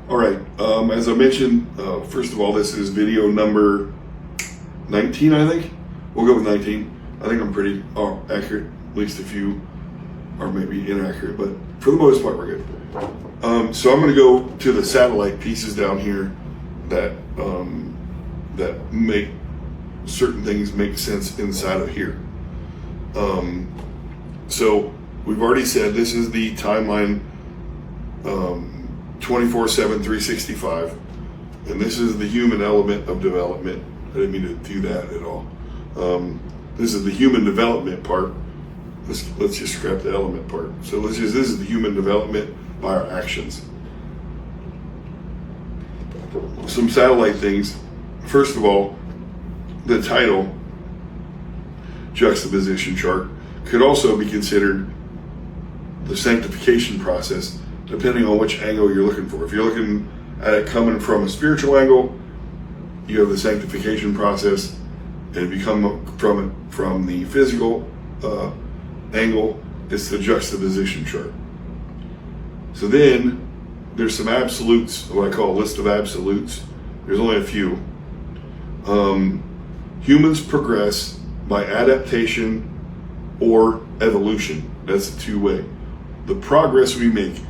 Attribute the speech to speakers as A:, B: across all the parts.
A: All right, as I mentioned, first of all, this is video number 19, I think. We'll go with 19. I think I'm pretty accurate, at least a few are maybe inaccurate, but for the most part, we're good. So I'm going to go to the satellite pieces down here that that make certain things make sense inside of here. So we've already said this is the timeline 24/7, 365, and this is the human element of development. I didn't mean to do that at all. This is the human development part. Let's just scrap the element part. So this is the human development by our actions. Some satellite things. First of all, the title, juxtaposition chart, could also be considered the sanctification process, depending on which angle you're looking for. If you're looking at it coming from a spiritual angle, you have the sanctification process, and if you come from the physical angle, it's the juxtaposition chart. So then there's some absolutes, what I call a list of absolutes. There's only a few. Humans progress by adaptation or evolution. That's a two-way. The progress we make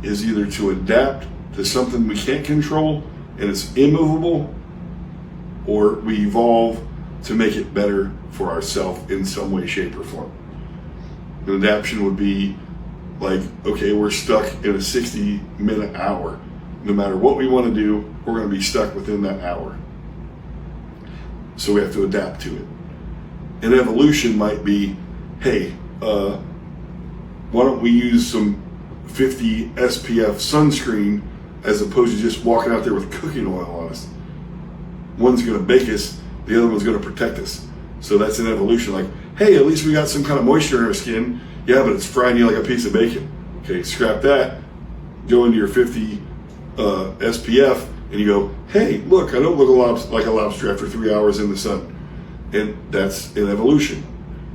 A: is either to adapt to something we can't control and it's immovable, or we evolve to make it better for ourselves in some way, shape, or form. An adaptation would be like, okay, we're stuck in a 60-minute hour. No matter what we want to do, we're going to be stuck within that hour. So we have to adapt to it. An evolution might be, hey, why don't we use some 50 SPF sunscreen as opposed to just walking out there with cooking oil on us. One's going to bake us, the other one's going to protect us. So that's an evolution. Like, hey, at least we got some kind of moisture in our skin. Yeah, but it's frying you like a piece of bacon. Okay, scrap that. Go into your 50 SPF and you go, hey, look, I don't look like a lobster after 3 hours in the sun. And that's an evolution.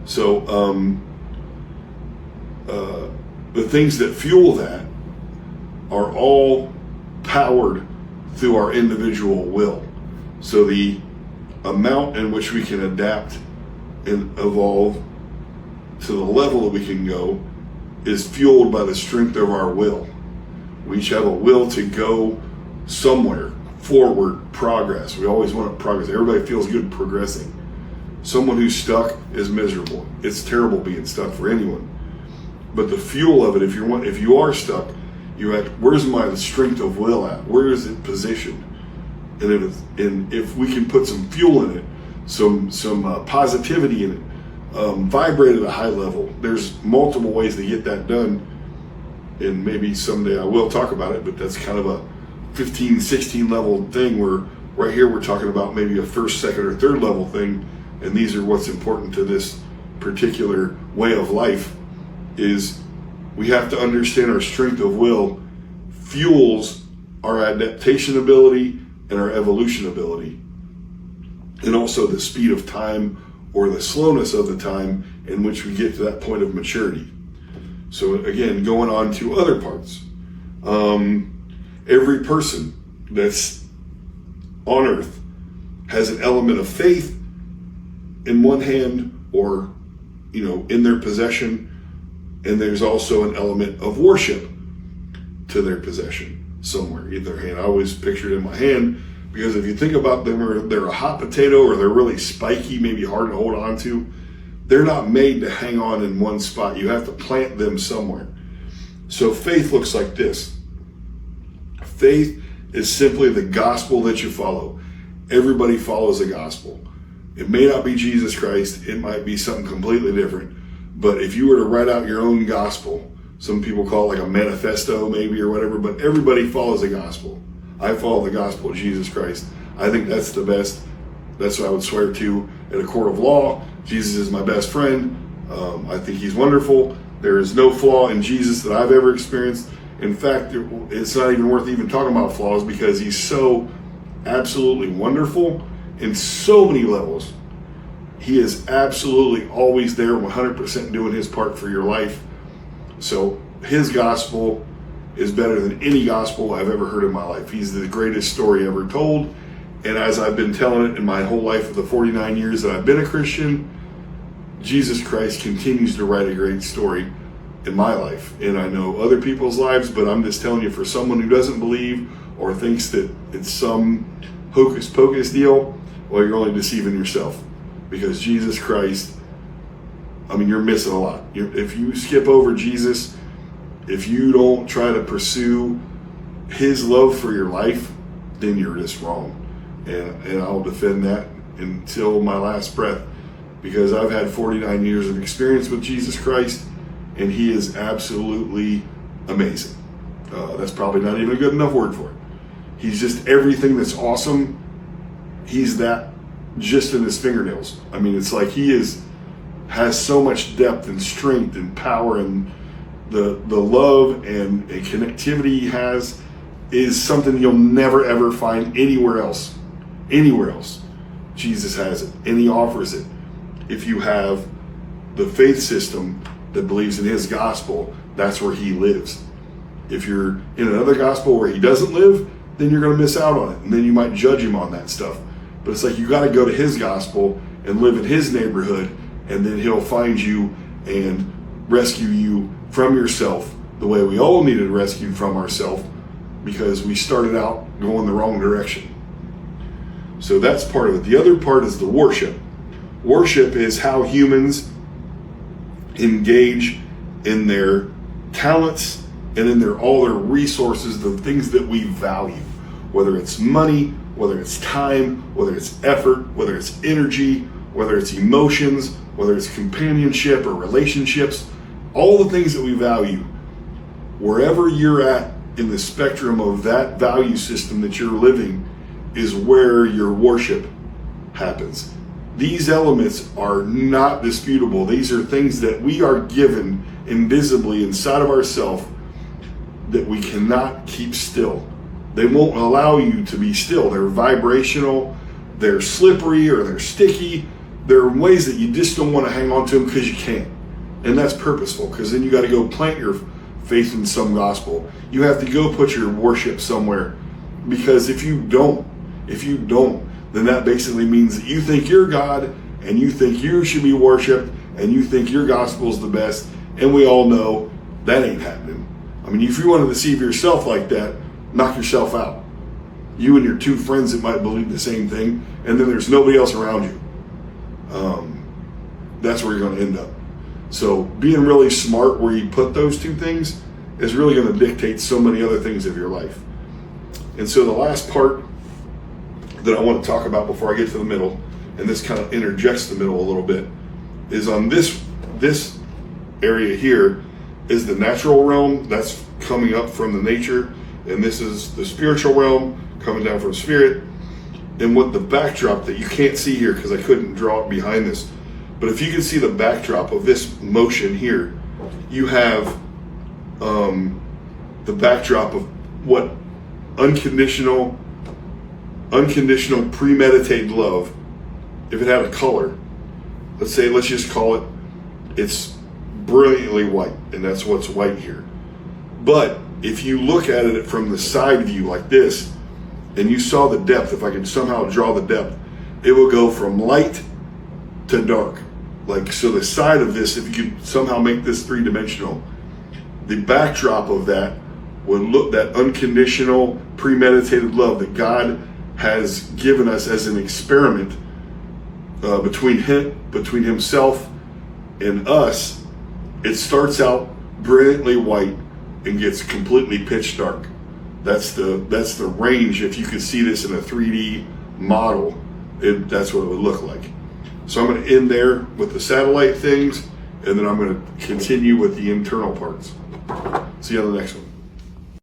A: So the things that fuel that are all powered through our individual will. So the amount in which we can adapt and evolve to the level that we can go is fueled by the strength of our will. We each have a will to go somewhere, forward, progress. We always want to progress. Everybody feels good progressing. Someone who's stuck is miserable. It's terrible being stuck for anyone. But the fuel of it, if you are stuck, where's my strength of will at? Where is it positioned? And if we can put some fuel in it, some positivity in it, vibrate at a high level. There's multiple ways to get that done, and maybe someday I will talk about it, but that's kind of a 15, 16 level thing where right here we're talking about maybe a first, second, or third level thing, and these are what's important to this particular way of life is we have to understand our strength of will fuels our adaptation ability and our evolution ability, and also the speed of time or the slowness of the time in which we get to that point of maturity. So again, going on to other parts. Every person that's on earth has an element of faith in one hand or, in their possession, and there's also an element of worship to their possession somewhere in their hand. I always picture it in my hand because if you think about them, they're a hot potato or they're really spiky, maybe hard to hold on to. They're not made to hang on in one spot. You have to plant them somewhere. So faith looks like this. Faith is simply the gospel that you follow. Everybody follows the gospel. It may not be Jesus Christ. It might be something completely different. But if you were to write out your own gospel, some people call it like a manifesto maybe or whatever, but everybody follows the gospel. I follow the gospel of Jesus Christ. I think that's the best. That's what I would swear to at a court of law. Jesus is my best friend. I think he's wonderful. There is no flaw in Jesus that I've ever experienced. In fact, it's not even worth even talking about flaws because he's so absolutely wonderful in so many levels. He is absolutely always there, 100% doing his part for your life. So his gospel is better than any gospel I've ever heard in my life. He's the greatest story ever told. And as I've been telling it in my whole life of the 49 years that I've been a Christian, Jesus Christ continues to write a great story in my life. And I know other people's lives, but I'm just telling you, for someone who doesn't believe or thinks that it's some hocus pocus deal, well, you're only deceiving yourself. Because Jesus Christ, I mean, you're missing a lot. If you skip over Jesus, if you don't try to pursue his love for your life, then you're just wrong. And I'll defend that until my last breath, because I've had 49 years of experience with Jesus Christ, and he is absolutely amazing. That's probably not even a good enough word for it. He's just everything that's awesome. He's that just in his fingernails. I mean, it's like he has so much depth and strength and power, and the love and connectivity he has is something you'll never ever find anywhere else. Anywhere else. Jesus has it, and he offers it. If you have the faith system that believes in his gospel, that's where he lives. If you're in another gospel where he doesn't live, then you're going to miss out on it, and then you might judge him on that stuff. But it's like you got to go to his gospel and live in his neighborhood, and then he'll find you and rescue you from yourself the way we all needed rescued from ourselves, because we started out going the wrong direction. So that's part of it. The other part is the worship. Worship is how humans engage in their talents and in all their resources, the things that we value, whether it's money, whether it's time, whether it's effort, whether it's energy, whether it's emotions, whether it's companionship or relationships, all the things that we value. Wherever you're at in the spectrum of that value system that you're living is where your worship happens. These elements are not disputable. These are things that we are given invisibly inside of ourselves that we cannot keep still. They won't allow you to be still. They're vibrational, they're slippery, or they're sticky. There are ways that you just don't want to hang on to them because you can't. And that's purposeful, because then you got to go plant your faith in some gospel. You have to go put your worship somewhere, because if you don't, then that basically means that you think you're God, and you think you should be worshiped, and you think your gospel's the best, and we all know that ain't happening. I mean, if you want to deceive yourself like that, knock yourself out. You and your two friends that might believe the same thing, and then there's nobody else around you. That's where you're going to end up. So being really smart where you put those two things is really going to dictate so many other things of your life. And so the last part that I want to talk about before I get to the middle, and this kind of interjects the middle a little bit, is on this area here is the natural realm that's coming up from the nature, and this is the spiritual realm coming down from spirit. And what the backdrop that you can't see here because I couldn't draw it behind this, but if you can see the backdrop of this motion here, you have the backdrop of what unconditional premeditated love. If it had a color, let's just call it, it's brilliantly white, and that's what's white here. But if you look at it from the side view like this, and you saw the depth, if I can somehow draw the depth, it will go from light to dark. Like, so the side of this, if you could somehow make this three-dimensional, the backdrop of that would look that unconditional, premeditated love that God has given us as an experiment between himself and us. It starts out brilliantly white and gets completely pitch dark. That's the range. If you could see this in a 3D model, that's what it would look like. So I'm going to end there with the satellite things, and then I'm going to continue with the internal parts. See you on the next one.